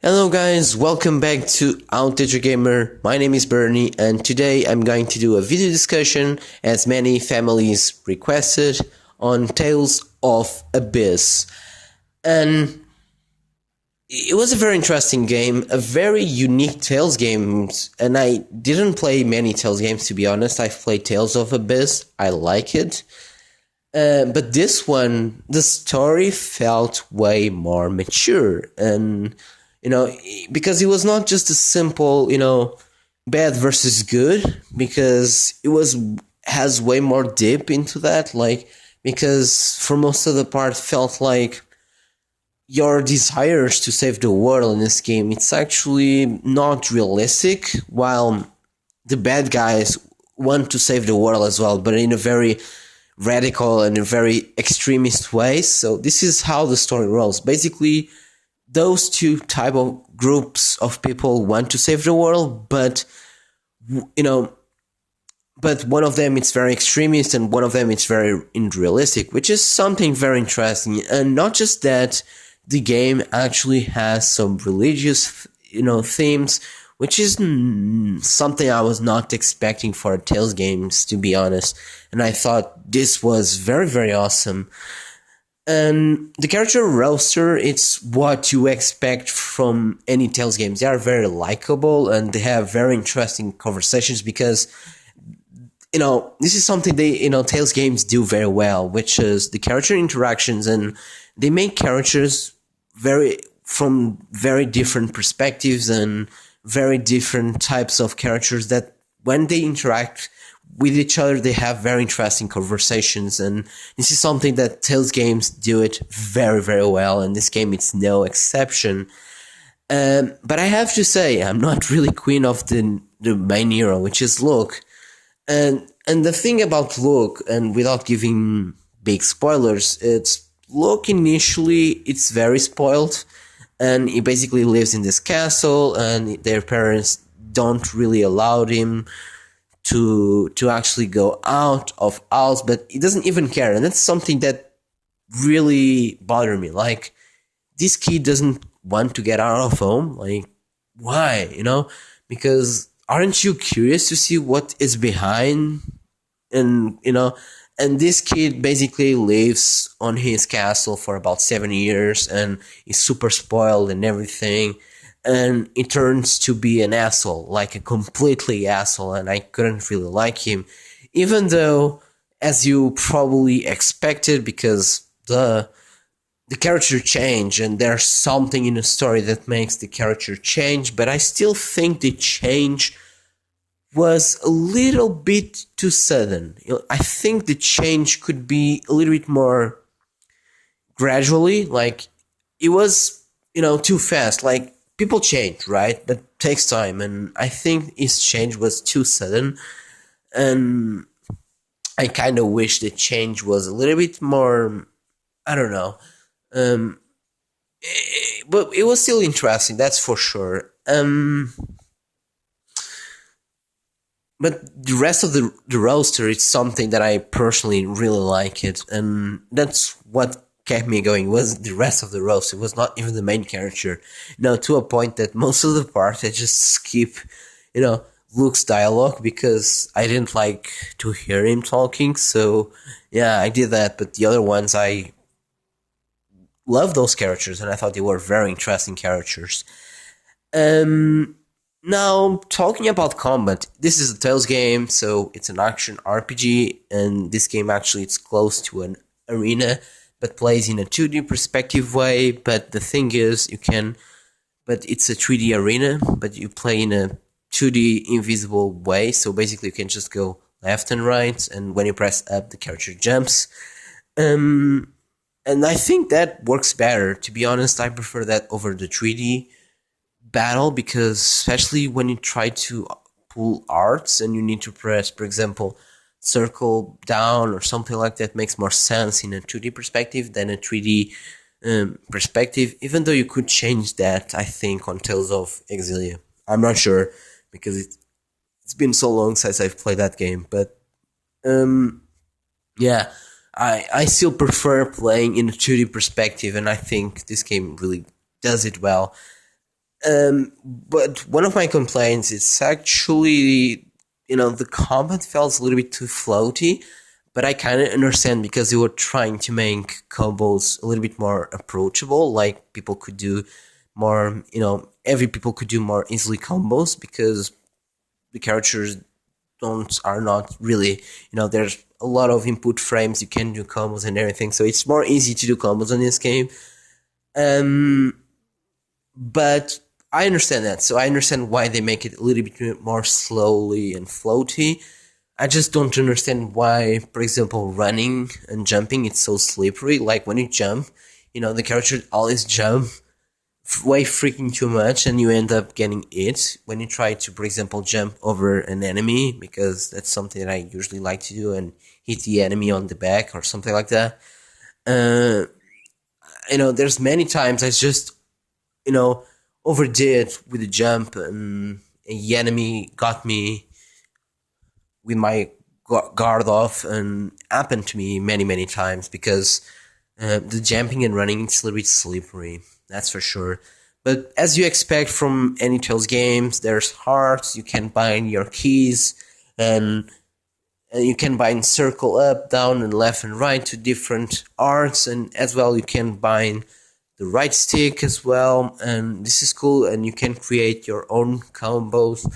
Hello guys, welcome back to Outage Gamer. My name is Bernie and today I'm going to do a video discussion as many families requested on Tales of Abyss. And it was a very interesting game, a very unique Tales game, and I didn't play many Tales games to be honest. I've played Tales of Abyss, I like it. But this one, the story felt way more mature and because it was not just a simple, bad versus good, because it has way more deep into that, because for most of the part felt like your desires to save the world in this game, it's actually not realistic, while the bad guys want to save the world as well, but in a very radical and a very extremist way. So this is how the story rolls. Basically, those two type of groups of people want to save the world, but one of them it's very extremist and one of them it's very unrealistic, which is something very interesting. And not just that, the game actually has some religious themes, which is something I was not expecting for Tales games, to be honest. And I thought this was very, very awesome. And the character roster, it's what you expect from any Tales games. They are very likable and they have very interesting conversations because, this is something Tales games do very well, which is the character interactions, and they make characters from very different perspectives and very different types of characters that when they interact with each other, they have very interesting conversations, and this is something that Tales games do it very, very well, and this game it's no exception. But I have to say, I'm not really queen of the main hero, which is Luke. And the thing about Luke, and without giving big spoilers, it's Luke initially, it's very spoiled, and he basically lives in this castle, and their parents don't really allow him to actually go out of house, but he doesn't even care, and that's something that really bothered me. Like, this kid doesn't want to get out of home. Like, why? Because aren't you curious to see what is behind? And and this kid basically lives on his castle for about 7 years and is super spoiled and everything, and he turns to be an asshole, like a completely asshole, and I couldn't really like him, even though, as you probably expected, because the character change, and there's something in the story that makes the character change, but I still think the change was a little bit too sudden. I think the change could be a little bit more gradually, like it was, too fast. Like, people change, right? That takes time, and I think his change was too sudden, and I kind of wish the change was a little bit more, I don't know, but it was still interesting, that's for sure. But the rest of the roster, it's something that I personally really like it, and that's what kept me going, was the rest of the roster. It was not even the main character. To a point that most of the part I just skip, Luke's dialogue, because I didn't like to hear him talking, so yeah, I did that. But the other ones, I love those characters, and I thought they were very interesting characters. Now, talking about combat, this is a Tales game, so it's an action RPG, and this game actually it's close to an arena, but plays in a 2D perspective way. But the thing is, but it's a 3D arena, but you play in a 2D invisible way, so basically you can just go left and right, and when you press up, the character jumps. And I think that works better. To be honest, I prefer that over the 3D battle, because especially when you try to pull arts and you need to press, for example, circle down or something like that, makes more sense in a 2D perspective than a 3D perspective, even though you could change that, I think, on Tales of Exilia. I'm not sure, because it's been so long since I've played that game, but yeah, I still prefer playing in a 2D perspective, and I think this game really does it well. But one of my complaints is actually, the combat felt a little bit too floaty. But I kind of understand because they were trying to make combos a little bit more approachable. Like people could do more, every people could do more easily combos because the characters don't are not really, there's a lot of input frames. You can do combos and everything, so it's more easy to do combos in this game. Um, but I understand that. So I understand why they make it a little bit more slowly and floaty. I just don't understand why, for example, running and jumping, it's so slippery. Like when you jump, the character always jump way freaking too much and you end up getting it when you try to, for example, jump over an enemy, because that's something that I usually like to do and hit the enemy on the back or something like that. Uh, there's many times I just, you know, overdid with the jump and the enemy got me with my guard off, and happened to me many, many times because the jumping and running is a little bit slippery, that's for sure. But as you expect from any Tales games, there's hearts, you can bind your keys, and, you can bind circle up, down, and left and right to different arts, and as well you can bind the right stick as well, and this is cool, and you can create your own combos,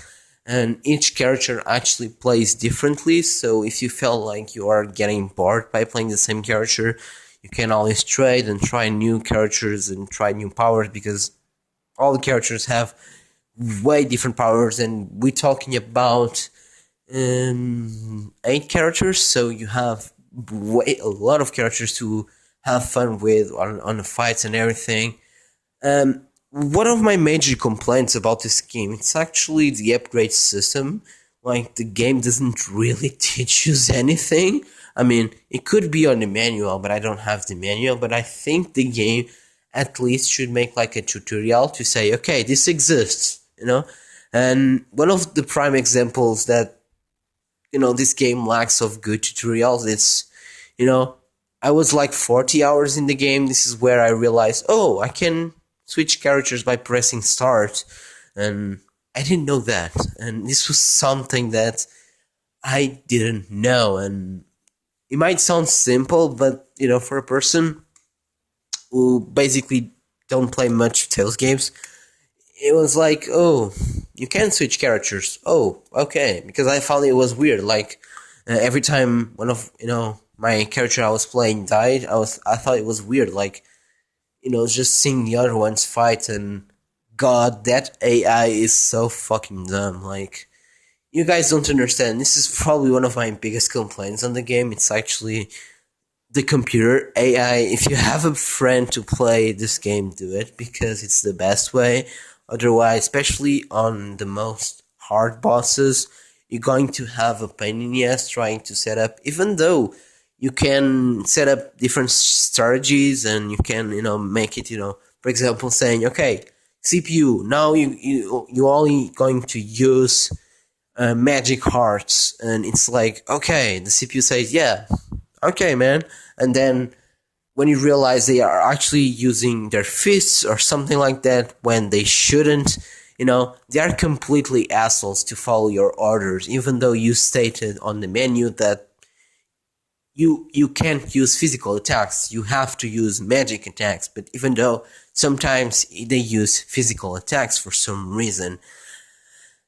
and each character actually plays differently, so if you feel like you are getting bored by playing the same character, you can always trade and try new characters and try new powers, because all the characters have way different powers, and we're talking about 8 characters, so you have a lot of characters to have fun with on the fights and everything. One of my major complaints about this game, it's actually the upgrade system. Like, the game doesn't really teach you anything. I mean, it could be on the manual, but I don't have the manual. But I think the game at least should make like a tutorial to say, okay, this exists, And one of the prime examples that, this game lacks of good tutorials, it's, I was like 40 hours in the game. This is where I realized, oh, I can switch characters by pressing start, and I didn't know that, and this was something that I didn't know, and it might sound simple, but for a person who basically don't play much Tales games, it was like, oh, you can switch characters. Oh, okay, because I found it was weird. Like every time one of my character I was playing died, I thought it was weird. Like, just seeing the other ones fight, and God, that AI is so fucking dumb. Like, you guys don't understand. This is probably one of my biggest complaints on the game. It's actually the computer AI. If you have a friend to play this game, do it, because it's the best way. Otherwise, especially on the most hard bosses, you're going to have a pain in the ass trying to set up, even though you can set up different strategies and you can, make it, for example, saying, okay, CPU, now you only going to use magic hearts, and it's like, okay, the CPU says, yeah, okay, man, and then when you realize they are actually using their fists or something like that when they shouldn't, they are completely assholes to follow your orders, even though you stated on the menu that you can't use physical attacks, you have to use magic attacks, but even though sometimes they use physical attacks for some reason.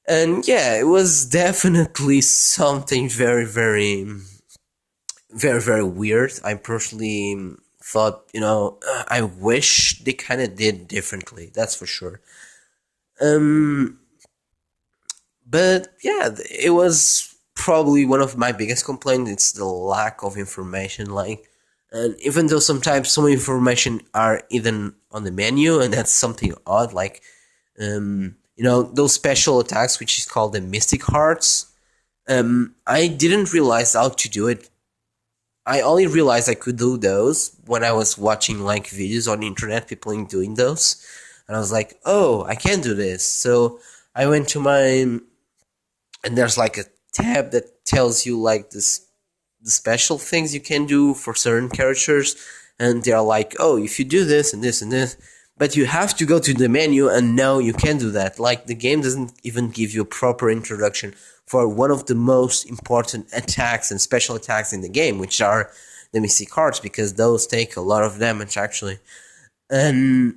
And yeah, it was definitely something very, very, very, very weird. I personally thought, I wish they kind of did differently, that's for sure. But yeah, it was probably one of my biggest complaints. It's the lack of information. Like, and even though sometimes some information are even on the menu, and that's something odd. Like, those special attacks, which is called the Mystic Hearts. I didn't realize how to do it. I only realized I could do those when I was watching like videos on the internet, people doing those, and I was like, oh, I can do this. So I went to my, and there's like a tab that tells you like the special things you can do for certain characters, and they're like, oh, if you do this and this and this, but you have to go to the menu, and no, you can't do that. Like, the game doesn't even give you a proper introduction for one of the most important attacks and special attacks in the game, which are the mystic cards, because those take a lot of damage, actually. And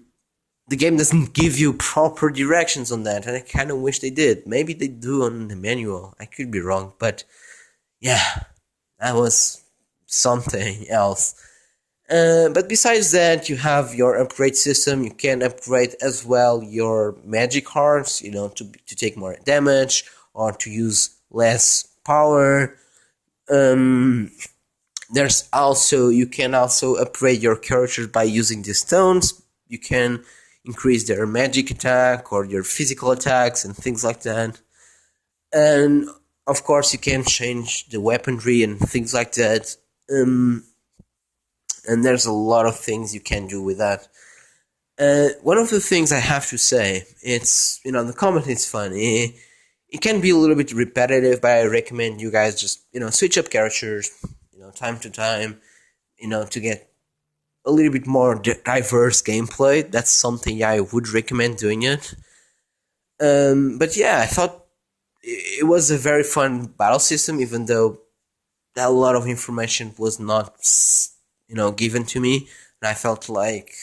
the game doesn't give you proper directions on that, and I kind of wish they did. Maybe they do on the manual, I could be wrong, but yeah, that was something else. But besides that, you have your upgrade system. You can upgrade as well your magic cards, to take more damage or to use less power. You can also upgrade your characters by using the stones. You can increase their magic attack or your physical attacks and things like that. And of course, you can change the weaponry and things like that. And there's a lot of things you can do with that. One of the things I have to say, it's, the combat is fun. It can be a little bit repetitive, but I recommend you guys just, switch up characters, time to time, to get a little bit more diverse gameplay. That's something I would recommend doing it. But yeah, I thought it was a very fun battle system, even though a lot of information was not, given to me, and I felt like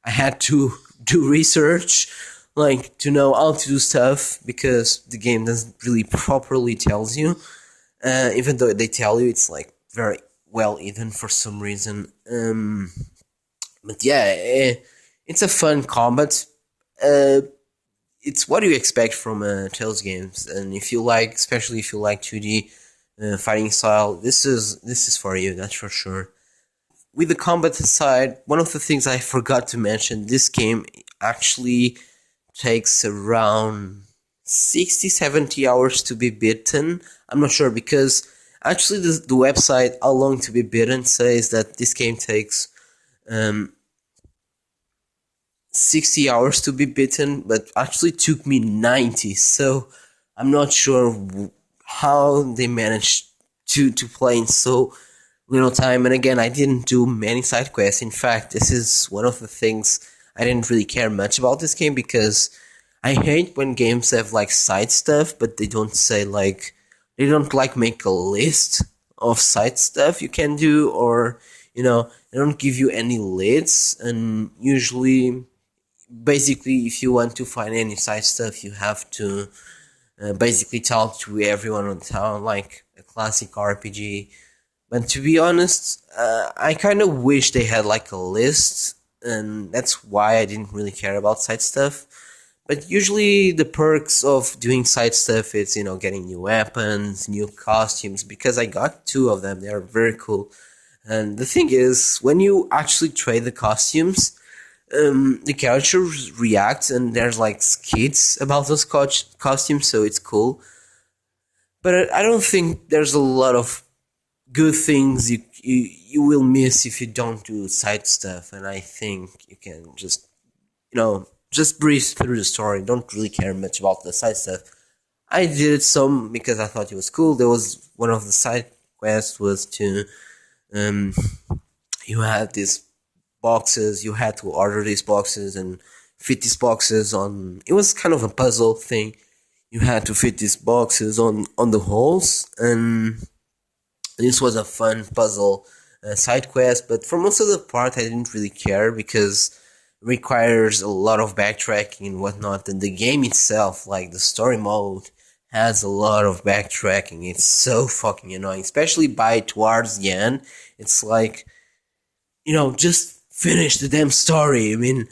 I had to do research, like, to know how to do stuff, because the game doesn't really properly tells you. Even though they tell you, it's like very well hidden for some reason. But yeah, it's a fun combat. It's what you expect from Tales games, and especially if you like 2D fighting style, this is for you. That's for sure. With the combat aside, one of the things I forgot to mention, this game actually takes around 60-70 hours to be beaten. I'm not sure, because actually the website How Long to Be Beaten says that this game takes 60 hours to be beaten, but actually took me 90, so I'm not sure how they managed to play in so little time. And again, I didn't do many side quests. In fact, this is one of the things I didn't really care much about this game, because I hate when games have like side stuff, but they don't say they don't make a list of side stuff you can do, or they don't give you any lists. And usually, basically, if you want to find any side stuff, you have to basically talk to everyone on town, like a classic RPG. But to be honest, I kind of wish they had like a list, and that's why I didn't really care about side stuff. But usually the perks of doing side stuff is, getting new weapons, new costumes, because I got 2 of them. They are very cool. And the thing is, when you actually trade the costumes, the characters react, and there's like skits about those costumes, so it's cool. But I don't think there's a lot of good things you will miss if you don't do side stuff. And I think you can just breeze through the story. Don't really care much about the side stuff. I did some because I thought it was cool. There was one of the side quests was to you had these boxes, you had to order these boxes and fit these boxes on. It was kind of a puzzle thing. You had to fit these boxes on the holes, and this was a fun puzzle side quest. But for most of the part, I didn't really care, because it requires a lot of backtracking and whatnot. And the game itself, like the story mode, has a lot of backtracking. It's so fucking annoying, especially towards the end. It's like, just finish the damn story. I mean,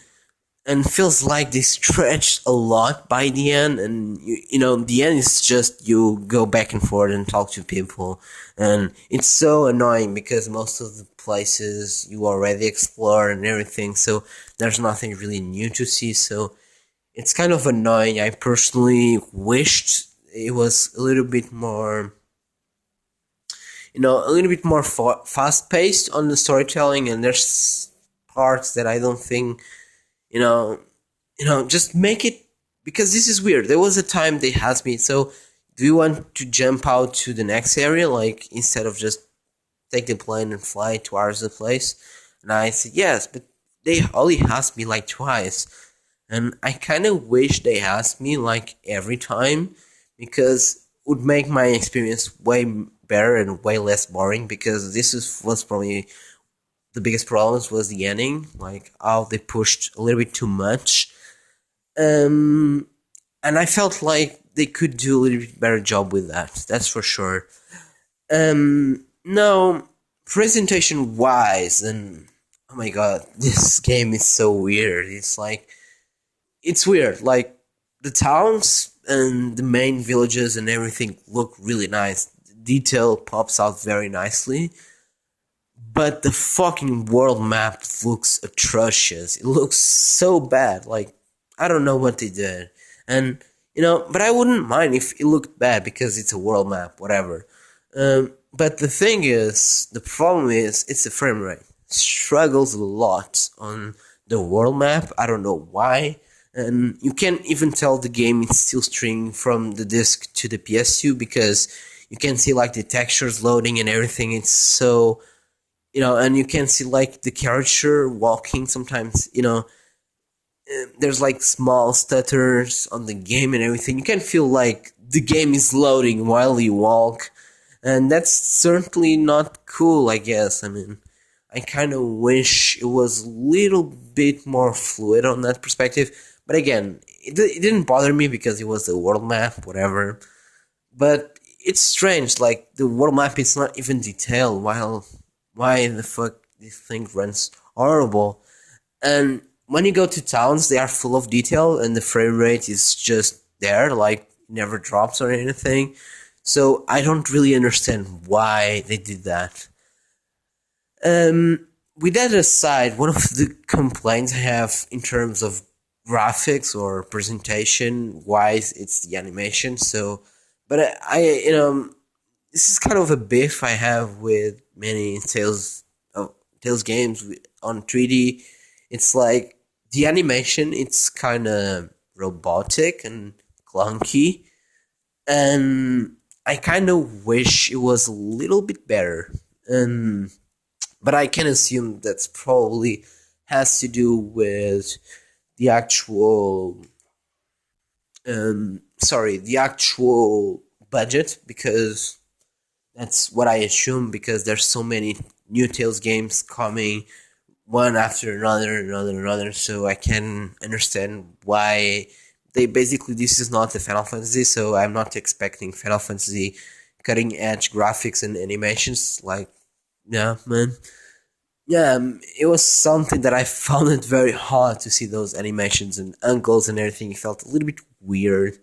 and feels like they stretched a lot by the end, and the end is just you go back and forth and talk to people, and it's so annoying because most of the places you already explore and everything, so there's nothing really new to see, so it's kind of annoying. I personally wished it was a little bit more fast paced on the storytelling, and there's parts that I don't think just make it, because this is weird. There was a time they asked me, so do you want to jump out to the next area, like, instead of just take the plane and fly towards the place? And I said yes, but they only asked me like twice, and I kind of wish they asked me like every time, because it would make my experience way better and way less boring. Because was probably the biggest problems was the ending, like how they pushed a little bit too much. Um, and I felt like they could do a little bit better job with that. That's for sure. No, presentation wise, and oh my god, this game is so weird. It's weird. Like the towns and the main villages and everything look really nice. Detail pops out very nicely, but the fucking world map looks atrocious. It looks so bad. Like, I don't know what they did. And, but I wouldn't mind if it looked bad because it's a world map, whatever. But the problem is, it's the frame rate. Struggles a lot on the world map. I don't know why. And you can't even tell the game is still streaming from the disc to the PS2 because you can see like the textures loading and everything. It's so, and you can see like the character walking sometimes, there's like small stutters on the game and everything. You can feel like the game is loading while you walk, and that's certainly not cool, I guess. I mean, I kind of wish it was a little bit more fluid on that perspective. But again, it didn't bother me because it was the world map, whatever. But it's strange, like the world map is not even detailed. While why the fuck this thing runs horrible? And when you go to towns, they are full of detail, and the frame rate is just there, like never drops or anything. So I don't really understand why they did that. With that aside, one of the complaints I have in terms of graphics or presentation wise, it's the animation. So, but this is kind of a beef I have with many Tales games on 3D. It's like the animation, it's kind of robotic and clunky, and I kind of wish it was a little bit better. Um, but I can assume that's probably has to do with the actual the actual budget, because that's what I assume, because there's so many new Tales games coming one after another, so I can understand why they basically, this is not the Final Fantasy, so I'm not expecting Final Fantasy cutting edge graphics and animations. Like, yeah, man. Yeah, it was something that I found it very hard to see those animations and angles and everything. It felt a little bit weird,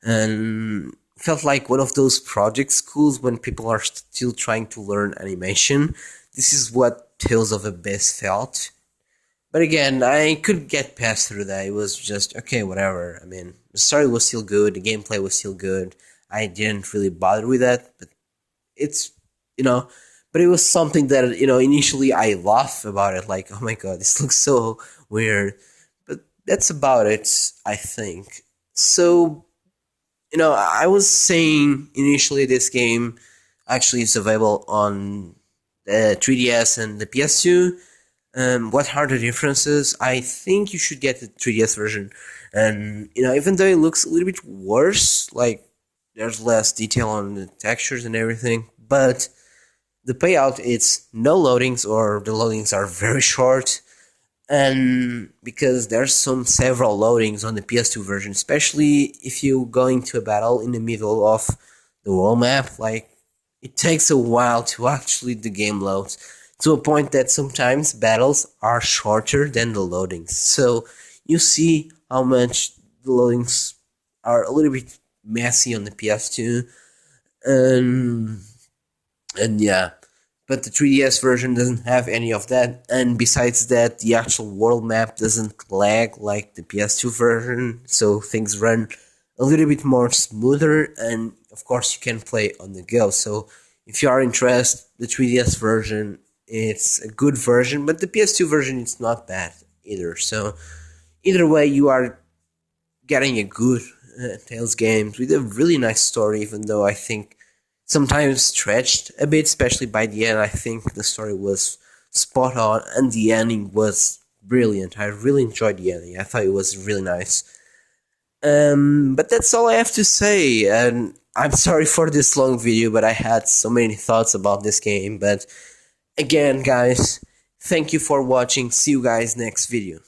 and felt like one of those project schools when people are still trying to learn animation. This is what Tales of Abyss felt. But again, I could get past through that. It was just, okay, whatever. I mean, the story was still good, the gameplay was still good. I didn't really bother with that, but it's, you know, but it was something that, initially I laughed about it, like, oh my god, this looks so weird. But that's about it, I think. So, I was saying initially this game actually is available on the 3DS and the PS2. What are the differences? I think you should get the 3DS version. And, even though it looks a little bit worse, like, there's less detail on the textures and everything, but the payout is no loadings, or the loadings are very short. And because there's several loadings on the PS2 version, especially if you go into a battle in the middle of the world map, like, it takes a while to actually the game loads, to a point that sometimes battles are shorter than the loadings. So you see how much the loadings are a little bit messy on the PS2, and yeah, but the 3DS version doesn't have any of that. And besides that, the actual world map doesn't lag like the PS2 version, so things run a little bit more smoother. And of course, you can play on the go. So if you are interested, the 3DS version, it's a good version, but the PS2 version is not bad either. So either way, you are getting a good Tales game with a really nice story, even though I think sometimes stretched a bit, especially by the end. I think the story was spot on, and the ending was brilliant. I really enjoyed the ending. I thought it was really nice. But that's all I have to say. And I'm sorry for this long video, but I had so many thoughts about this game. But again, guys, thank you for watching. See you guys next video.